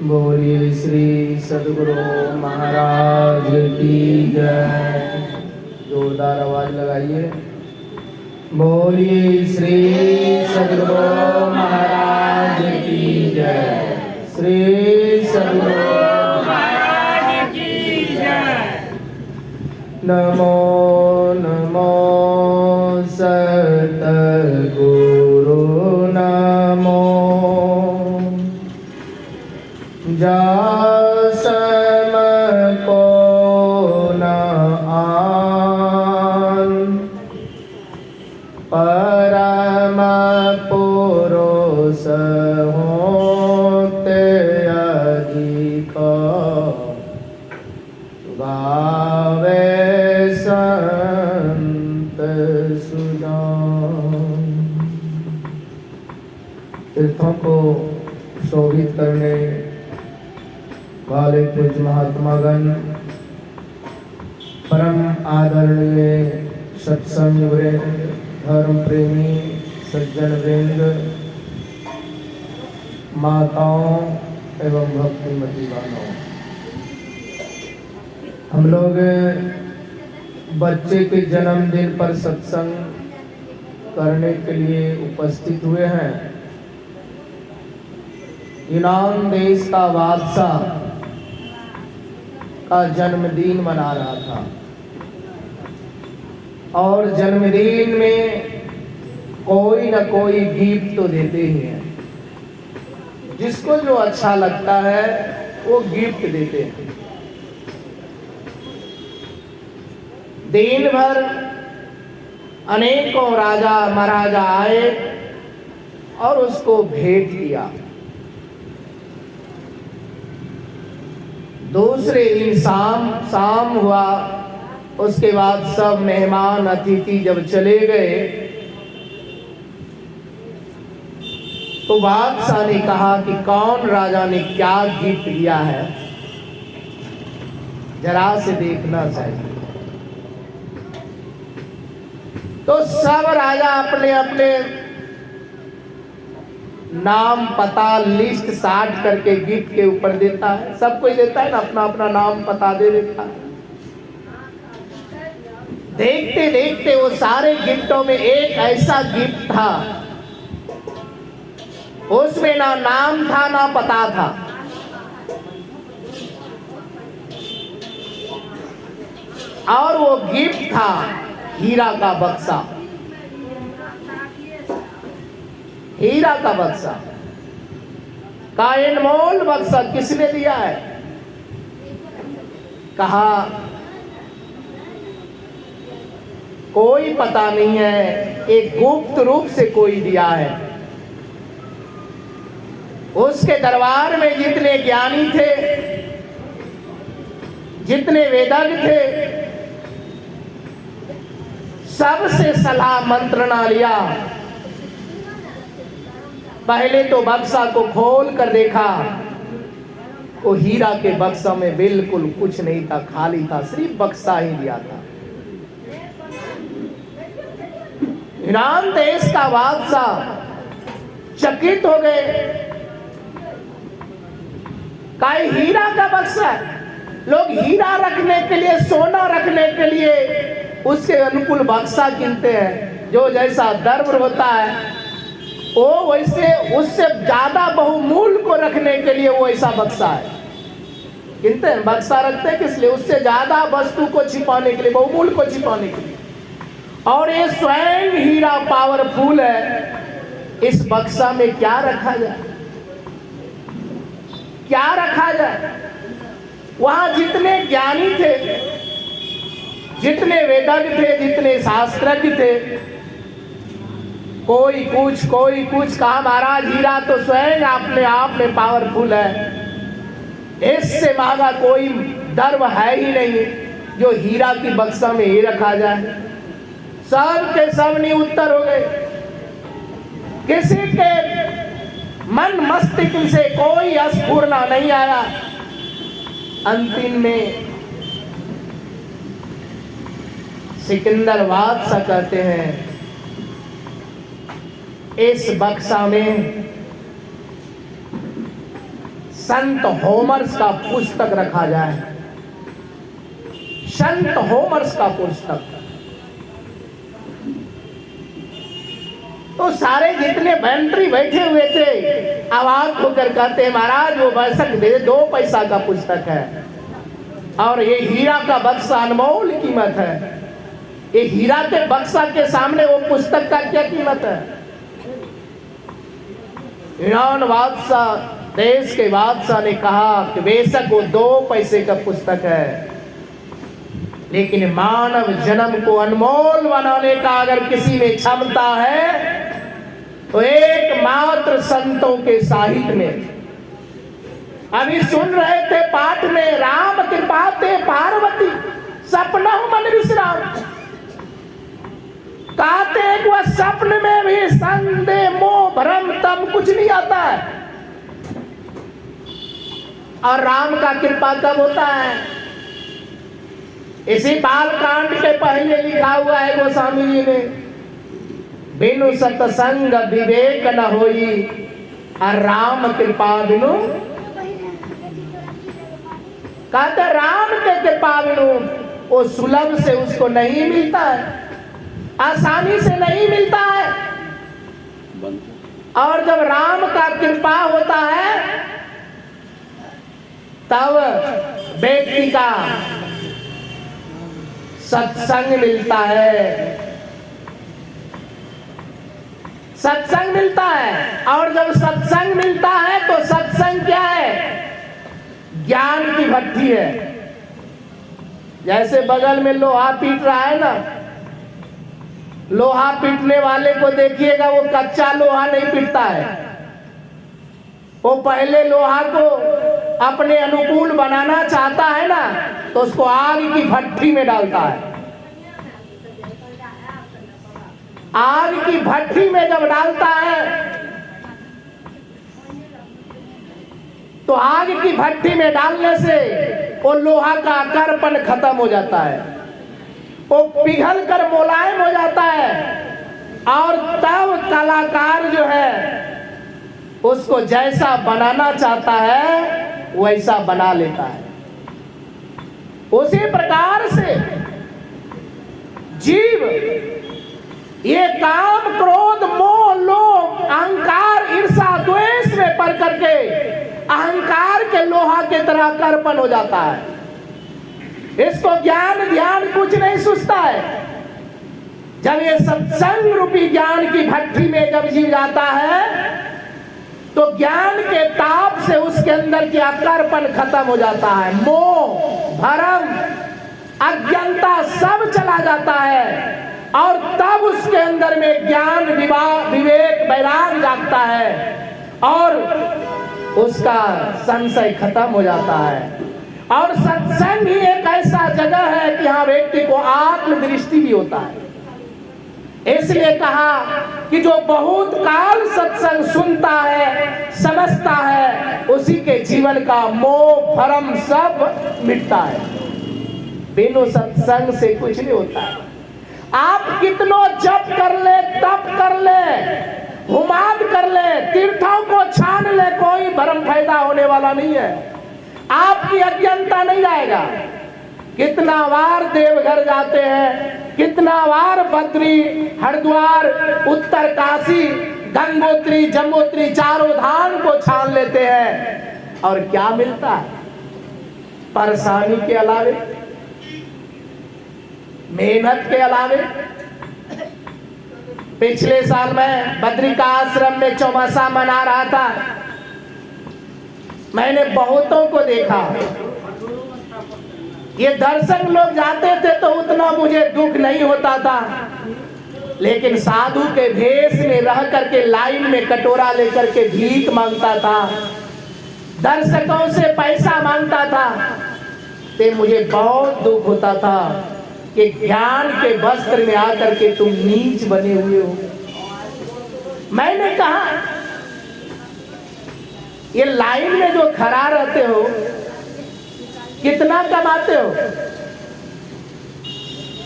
बोलिए श्री सद्गुरु महाराज की जय। जोरदार आवाज लगाइए। बोलिए श्री सद्गुरु महाराज की जय। श्री सद्गुरु महाराज की जय। नमो नमो सतगुरु नमो जासम को न आन परम पुरुष होते अधिक गावे संत सुजान। तीर्थों को शोभित करने वाले पूज्य महात्मागण, परम आदरणीय सत्संग वृंद, धर्म प्रेमी सज्जन वृंद, माताओं एवं भक्तिमती बहनों, हम लोग बच्चे के जन्मदिन पर सत्संग करने के लिए उपस्थित हुए हैं। यूनान देश का बादशाह का जन्मदिन मना रहा था और जन्मदिन में कोई न कोई गिफ्ट तो देते ही हैं। जिसको जो अच्छा लगता है वो गिफ्ट देते हैं। दिन भर अनेकों राजा महाराजा आए और उसको भेंट किया। दूसरे दिन शाम हुआ। उसके बाद सब मेहमान अतिथि जब चले गए तो बादशाह ने कहा कि कौन राजा ने क्या गिफ्ट दिया है, जरा से देखना चाहिए। तो सब राजा अपने अपने नाम पता लिस्ट साट करके गिफ्ट के ऊपर देता है। सब कोई देता है ना, अपना अपना नाम पता दे देता है। देखते देखते वो सारे गिफ्टों में एक ऐसा गिफ्ट था, उसमें ना नाम था ना पता था। और वो गिफ्ट था हीरा का बक्सा। हीरा का बक्सा का अनमोल बक्सा किसने दिया है? कहा कोई पता नहीं है, एक गुप्त रूप से कोई दिया है। उसके दरबार में जितने ज्ञानी थे, जितने वेदज्ञ थे, सबसे सलाह मंत्रणा लिया। पहले तो बक्सा को खोल कर देखा, वो हीरा के बक्सा में बिल्कुल कुछ नहीं था, खाली था, सिर्फ बक्सा ही दिया था। यूनान देश का बादशाह चकित हो गए। काहे हीरा का बक्सा? लोग हीरा रखने के लिए, सोना रखने के लिए उसके अनुकूल बक्सा गिनते हैं। जो जैसा द्रव्य होता है वो वैसे उससे ज्यादा बहुमूल्य को रखने के लिए वो ऐसा बक्सा है गिनते हैं। बक्सा रखते हैं किस लिए? उससे ज्यादा वस्तु को छिपाने के लिए, बहुमूल्य को छिपाने के लिए। और ये स्वयं हीरा पावरफुल है। इस बक्सा में क्या रखा जाए? क्या रखा जाए? वहां जितने ज्ञानी थे, जितने वेदज्ञ थे, जितने शास्त्रज्ञ थे, कोई कुछ कहा महाराज हीरा तो स्वयं अपने आप में पावरफुल है, इससे महंगा कोई द्रव्य है ही नहीं जो हीरा की बक्सा में ही रखा जाए। सब के सब नहीं उत्तर हो गए। किसी के मन मस्तिष्क से कोई स्फुरना नहीं आया। अंतिम में सिकंदर बादशाह कहते हैं इस बक्सा में संत होमर्स का पुस्तक रखा जाए। संत होमर्स का पुस्तक। तो सारे जितने मंत्री बैठे हुए थे आवाज होकर कहते महाराज वो पुस्तक दे, 2 पैसा का पुस्तक है और ये हीरा का बक्सा अनमोल कीमत है। ये हीरा के बक्सा के सामने वो पुस्तक का क्या कीमत है। ईरान बादशाह, देश के बादशाह ने कहा कि बेशक वो 2 पैसे का पुस्तक है, लेकिन मानव जन्म को अनमोल बनाने का अगर किसी में क्षमता है तो एकमात्र संतों के साहित्य में। अभी सुन रहे थे पाठ में, राम कृपा ते पार्वती सपना मन विश्राम। कहते हैं वह सपन में भी संदेह मोह भ्रम तम कुछ नहीं आता है। और राम का कृपा कब होता है? इसी बाल कांड के पहले लिखा हुआ है गोस्वामी जी ने, बिनु सतसंग विवेक न होई और राम कृपा बिनु। कहते राम के कृपा बिनु वो सुलभ से उसको नहीं मिलता है, आसानी से नहीं मिलता है। और जब राम का कृपा होता है तब व्यक्ति का सत्संग मिलता है, सत्संग मिलता है। और जब सत्संग मिलता है तो सत्संग क्या है? ज्ञान की भट्टी है। जैसे बगल में लोहा पीट रहा है ना, लोहा पीटने वाले को देखिएगा वो कच्चा लोहा नहीं पीटता है, वो पहले लोहा को अपने अनुकूल बनाना चाहता है ना तो उसको आग की भट्टी में डालता है। आग की भट्टी में जब डालता है तो आग की भट्टी में डालने से वो लोहा का अकड़पन खत्म हो जाता है, वो पिघल कर मुलायम हो जाता है। और तब कलाकार जो है उसको जैसा बनाना चाहता है वैसा बना लेता है। उसी प्रकार से जीव ये काम क्रोध मोह लोभ अहंकार ईर्षा द्वेष में पड़ करके अहंकार के लोहा के तरह कर्पण हो जाता है। इसको ज्ञान ध्यान कुछ नहीं सूझता है। जब ये सत्संग रूपी ज्ञान की भट्टी में जब जीव जाता है तो ज्ञान के ताप से उसके अंदर की आकर्षण खत्म हो जाता है, मोह भरम अज्ञानता सब चला जाता है। और तब उसके अंदर में ज्ञान विवेक वैराग जागता है और उसका संशय खत्म हो जाता है। और सत्संग ही एक ऐसा जगह है कि यहाँ व्यक्ति को आत्मदृष्टि भी होता है। इसलिए कहा कि जो बहुत काल सत्संग सुनता है समझता है उसी के जीवन का मोह भरम सब मिटता है। बिनु सत्संग से कुछ नहीं होता है। आप कितनो जप कर ले तप कर ले हुमाद कर ले तीर्थों को छान ले, कोई भरम फायदा होने वाला नहीं है। आपकी अज्ञानता नहीं जाएगा। कितना बार देवघर जाते हैं, कितना बार बद्री हरिद्वार उत्तर काशी गंगोत्री जमुनोत्री चारों धाम को छान लेते हैं और क्या मिलता है? परेशानी के अलावे, मेहनत के अलावे। पिछले साल मैं बद्री का आश्रम में चौमासा मना रहा था। मैंने बहुतों को देखा, ये दर्शक लोग जाते थे तो उतना मुझे दुख नहीं होता था, लेकिन साधु के भेष में रह करके लाइन में कटोरा लेकर के भीख मांगता था, दर्शकों से पैसा मांगता था, तो मुझे बहुत दुख होता था कि ज्ञान के वस्त्र में आकर के तुम नीच बने हुए हो। मैंने कहा ये लाइन में जो खड़ा रहते हो कितना कमाते हो?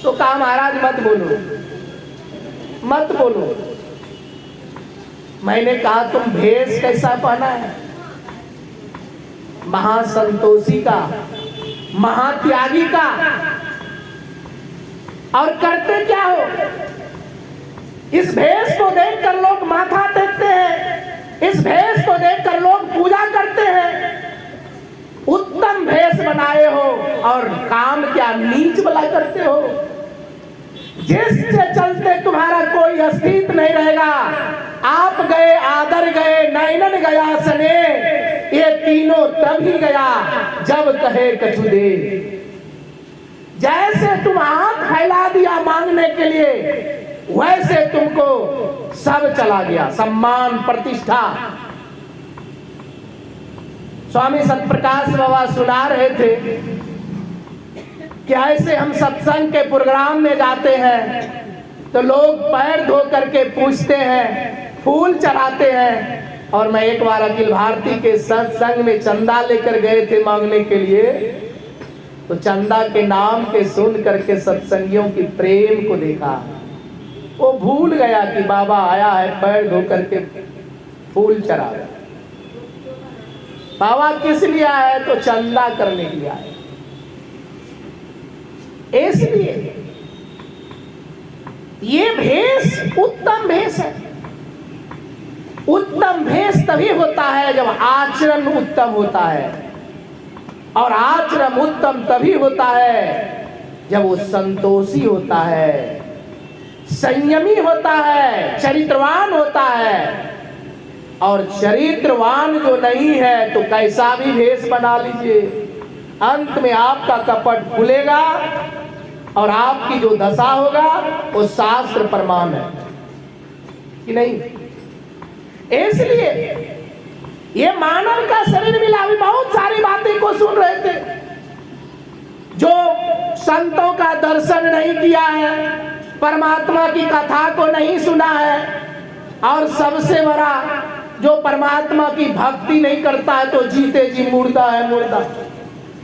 तो कहा महाराज मत बोलो मत बोलो। मैंने कहा तुम भेष कैसा पहना है? महासंतोषी का, महात्यागी का। और करते क्या हो? इस भेष को देखकर लोग माथा टेकते हैं, इस भेष को देखकर लोग पूजा करते हैं। उत्तम भेष बनाए हो और काम क्या नीच भला करते हो। जिससे चलते तुम्हारा कोई अस्तित्व नहीं रहेगा। आप गए, आदर गए, नैनन गया सने, ये तीनों तभी गया जब कहे कछु दे। जैसे तुम हाथ फैला दिया मांगने के लिए, वैसे तुमको सब चला गया, सम्मान प्रतिष्ठा। स्वामी सतप्रकाश बाबा सुना रहे थे कि ऐसे हम सत्संग के प्रोग्राम में जाते हैं तो लोग पैर धो करके पूछते हैं, फूल चढ़ाते हैं। और मैं एक बार अखिल भारती के सत्संग में चंदा लेकर गए थे मांगने के लिए, तो चंदा के नाम के सुन करके सत्संगियों की प्रेम को देखा। वो भूल गया कि बाबा आया है पैर धो करके फूल चढ़ा। बाबा किस लिए आया है? तो चंदा करने के लिए आया। इसलिए ये भेष उत्तम भेष है। उत्तम भेष तभी होता है जब आचरण उत्तम होता है, और आचरण उत्तम तभी होता है जब वो संतोषी होता है, संयमी होता है, चरित्रवान होता है। और चरित्रवान जो नहीं है तो कैसा भी भेष बना लीजिए, अंत में आपका कपट खुलेगा और आपकी जो दशा होगा वो शास्त्र प्रमाण है कि नहीं। इसलिए ये मानव का शरीर मिला। अभी बहुत सारी बातें को सुन रहे थे, जो संतों का दर्शन नहीं किया है, परमात्मा की कथा को नहीं सुना है, और सबसे बड़ा जो परमात्मा की भक्ति नहीं करता है तो जीते जी मुर्दा है, मुर्दा।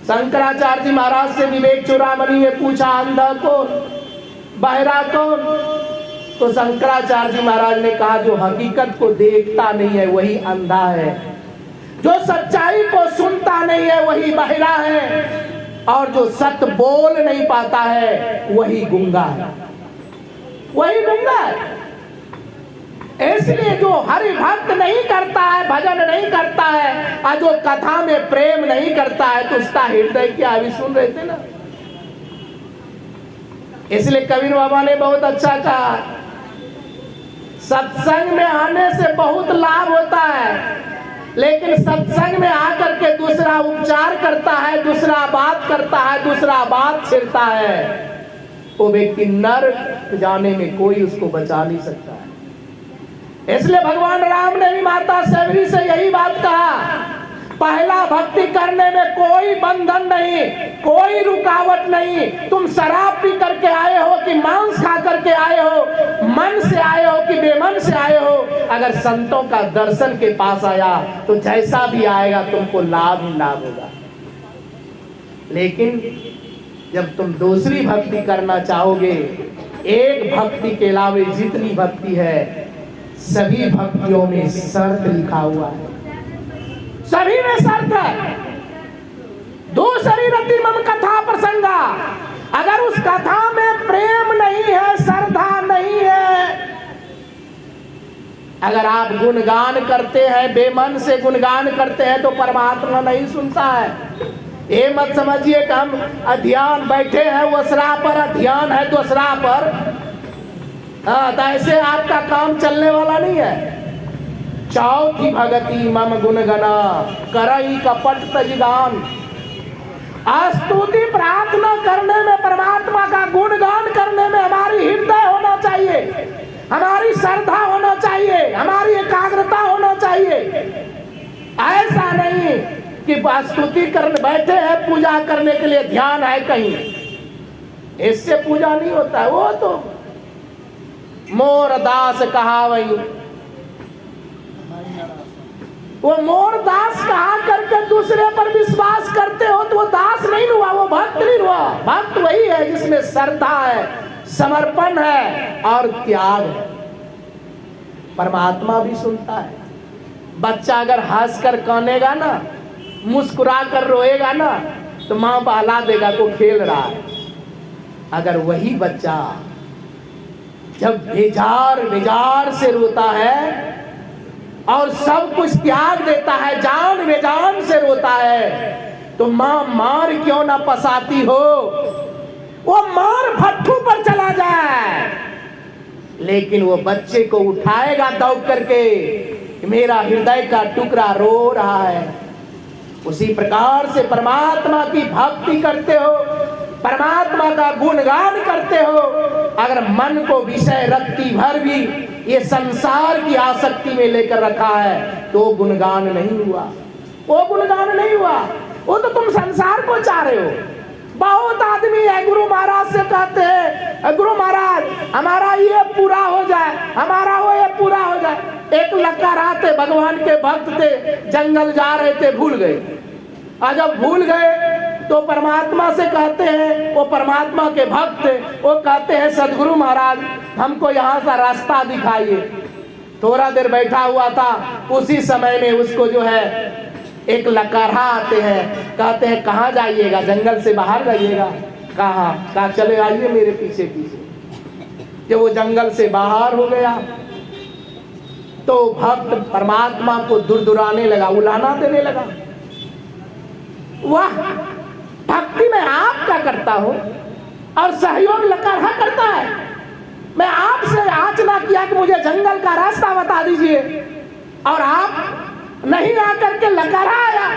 शंकराचार्य जी महाराज से विवेक चूड़ामणि ने पूछा, अंधा कौन, बहरा कौन? तो शंकराचार्य जी महाराज ने कहा, जो हकीकत को देखता नहीं है वही अंधा है, जो सच्चाई को सुनता नहीं है वही बहरा है, और जो सत्य बोल नहीं पाता है वही गूंगा है, वही गूंगा है। इसलिए जो हरि भक्त नहीं करता है, भजन नहीं करता है, और जो कथा में प्रेम नहीं करता है, तो उसका हृदय क्या? अभी सुन रहे थे ना। इसलिए कबीर बाबा ने बहुत अच्छा कहा, सत्संग में आने से बहुत लाभ होता है, लेकिन सत्संग में आकर के दूसरा उपचार करता है, दूसरा बात करता है, दूसरा बात छेड़ता है, वो व्यक्ति नरक जाने में कोई उसको बचा नहीं सकता है। इसलिए भगवान राम ने भी माता सबरी से यही बात कहा, पहला भक्ति करने में कोई बंधन नहीं, कोई रुकावट नहीं। तुम शराब पी करके आए हो कि मांस खा करके आए हो, मन से आए हो कि बेमन से आए हो, अगर संतों का दर्शन के पास आया तो जैसा भी आएगा तुमको लाभ ही लाभ होगा। लेकिन जब तुम दूसरी भक्ति करना चाहोगे, एक भक्ति के अलावे जितनी भक्ति है सभी भक्तियों में शर्त लिखा हुआ है, सभी में शर्त है। दूसरी रति मम कथा प्रसंगा, अगर उस कथा में प्रेम नहीं है, श्रद्धा नहीं है, अगर आप गुणगान करते हैं, बेमन से गुणगान करते हैं, तो परमात्मा नहीं सुनता है। ये मत समझिए कि हम अध्ययन बैठे हैं वसरा पर, अध्ययन है दूसरा पर, तो ऐसे आपका काम चलने वाला नहीं है। चौथी भगति मम गुणगना करई कपट तजगान। स्तुति प्रार्थना करने में, परमात्मा का गुणगान करने में हमारी हृदय होना चाहिए, हमारी श्रद्धा होना चाहिए, हमारी एकाग्रता होना चाहिए। ऐसा नहीं कि स्तुति करने बैठे हैं, पूजा करने के लिए ध्यान है कहीं, इससे पूजा नहीं होता है। वो तो मोर दास कहावई, वो मोर दास कहा करके दूसरे पर विश्वास करते हो तो वो दास नहीं हुआ, वो भक्त नहीं हुआ। भक्त वही है जिसमें श्रद्धा है, समर्पण है और त्याग है। परमात्मा भी सुनता है। बच्चा अगर हंस कर कानेगा ना मुस्कुरा कर रोएगा ना तो माँ बहला देगा को खेल रहा है। अगर वही बच्चा जब बेजार बेजार से रोता है और सब कुछ त्याग देता है, जान बेजान से रोता है, तो माँ मार क्यों ना पसाती हो, वो मार भट्ठू पर चला जाए, लेकिन वो बच्चे को उठाएगा दौड़ करके कि मेरा हृदय का टुकड़ा रो रहा है। उसी प्रकार से परमात्मा की भक्ति करते हो, परमात्मा का गुणगान करते हो, अगर मन को विषय रत्ती भर भी ये संसार की आसक्ति में लेकर रखा है तो गुणगान नहीं हुआ, वो गुणगान नहीं हुआ, वो तो तुम संसार को चाह रहे हो। बहुत आदमी है गुरु महाराज से कहते हैं गुरु महाराज हमारा ये पूरा हो जाए, हमारा वो ये पूरा हो जाए। एक लकारा थे, भगवान के भक्त थे, जंगल जा रहे थे, भूल गए, और जब भूल गए तो परमात्मा से कहते हैं, वो परमात्मा के भक्त थे, वो कहते हैं सदगुरु महाराज हमको यहाँ से रास्ता दिखाइए। थोड़ा देर बैठा हुआ था, उसी समय में उसको जो है एक लकारा आते हैं, कहते हैं कहाँ जाइएगा, जंगल से बाहर जाइएगा। कहा चले आइए मेरे पीछे पीछे। जब वो जंगल से बाहर हो गया तो भक्त परमात्मा को दुरदुराने लगा, उलाना देने लगा। वाह, भक्ति में आपका करता हूं और सहयोग लकारा करता है। मैं आपसे याचना किया कि मुझे जंगल का रास्ता बता दीजिए और आप नहीं आकर के लकारा आया।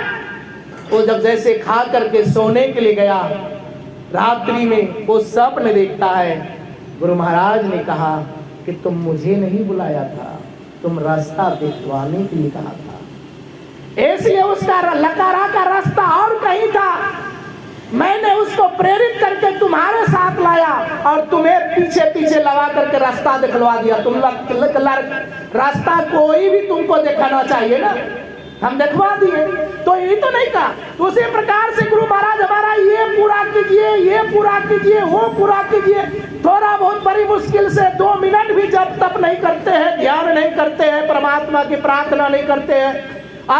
वो जब जैसे खा करके सोने के लिए गया, रात्रि में वो स्वप्न देखता है। गुरु महाराज ने कहा कि तुम मुझे नहीं बुलाया था, तुम रास्ता दिखवाने के लिए कहा था, इसलिए उसका लकारा का रास्ता और कहीं था। मैंने उसको प्रेरित करके तुम्हारे साथ लाया और तुम्हें पीछे पीछे लगा करके रास्ता दिखलवा दिया। तुम रास्ता कोई भी तुमको दिखाना चाहिए ना, हम दिखवा दिए। तो ये तो नहीं कहा। तो उसी प्रकार से गुरु महाराज हमारा ये पूरा कीजिए, ये पूरा कीजिए, वो पूरा कीजिए। थोड़ा बहुत बड़ी मुश्किल से 2 मिनट भी जब तप नहीं करते हैं, ध्यान नहीं करते हैं, परमात्मा की प्रार्थना नहीं करते हैं,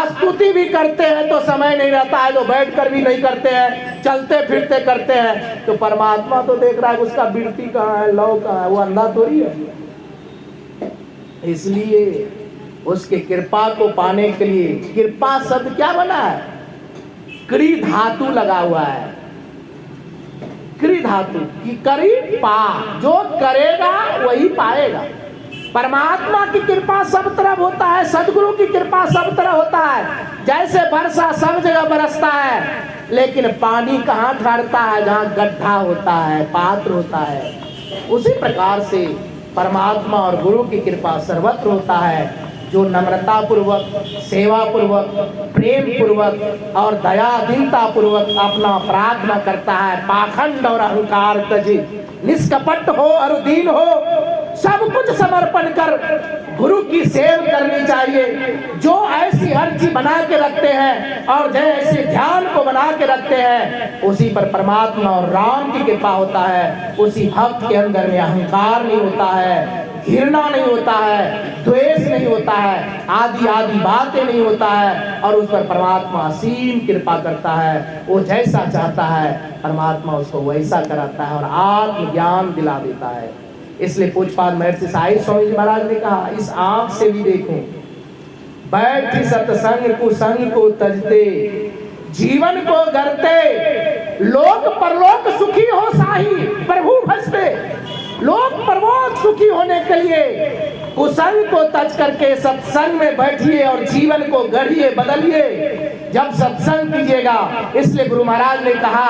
स्तुति भी करते हैं तो समय नहीं रहता है, तो बैठ कर भी नहीं करते हैं, चलते फिरते करते हैं, तो परमात्मा तो देख रहा है उसका बिरती कहाँ है, लौ कहाँ है, वो अंधा थोड़ी है। इसलिए उसके कृपा को पाने के लिए, कृपा शब्द क्या बना है, क्री धातु लगा हुआ है, क्री धातु की करी पा, जो करेगा वही पाएगा। परमात्मा की कृपा सब तरफ होता है, सदगुरु की कृपा सब तरफ होता है। जैसे वर्षा सब जगह बरसता है, लेकिन पानी कहाँ ठहरता है, जहाँ गड्ढा होता है, पात्र होता है। उसी प्रकार से परमात्मा और गुरु की कृपा सर्वत्र होता है। जो नम्रता पूर्वक, सेवा पूर्वक, प्रेम पूर्वक और दया दीनता पूर्वक अपना प्रार्थना करता है, पाखंड और अहंकार तजी, निष्कपट हो और दीन हो, सब कुछ समर्पण कर गुरु की सेवा करनी चाहिए। जो ऐसी अर्जी बना के रखते हैं और जैसे ध्यान को बना के रखते हैं, उसी पर परमात्मा और राम की कृपा होता है। उसी भक्त के अंदर में अहंकार नहीं होता है, घृणा नहीं होता है, द्वेष नहीं होता है, आदि आदि बातें नहीं होता है, और उस पर परमात्मा असीम कृपा करता है। वो जैसा चाहता है परमात्मा उसको वैसा कराता है और आत्मज्ञान दिला देता है। इसलिए पूज्यपाद महर्षि साई स्वामी जी महाराज ने कहा, इस आंख से भी देखूं, बैठ सत्संग कुसंग को तजते, जीवन को गरते, लोक परलोक सुखी हो साही प्रभु भजते। लोक परलोक सुखी होने के लिए कुसंग को तज करके सत्संग में बैठिए और जीवन को गढ़िए, बदलिए। जब सत्संग कीजिएगा, इसलिए गुरु महाराज ने कहा,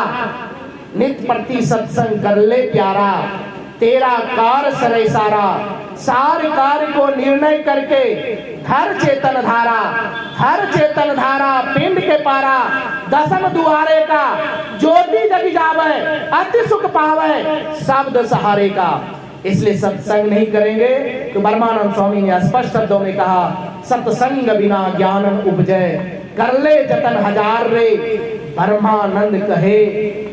नित्य प्रति सत्संग कर ले प्यारा, तेरा कार सरे सारा, सार कार्य को निर्णय करके धर चेतन धारा, हर चेतन धारा पिंड के पारा, दसम दुआरे का ज्योति जग जावे, अति सुख पावे शब्द सहारे का। इसलिए सत्संग नहीं करेंगे तो ब्रह्मानंद स्वामी ने स्पष्ट शब्दों में कहा, सत्संग बिना ज्ञान उपजय, कर ले जतन हजार रे, ब्रह्मानंद कहे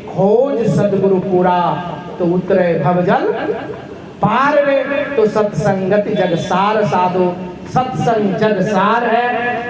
खोज सदगुरु पूरा, तो उतरे भवजल पार रे। तो सत्संगति जग सार साधो, सत्संग जग सार है।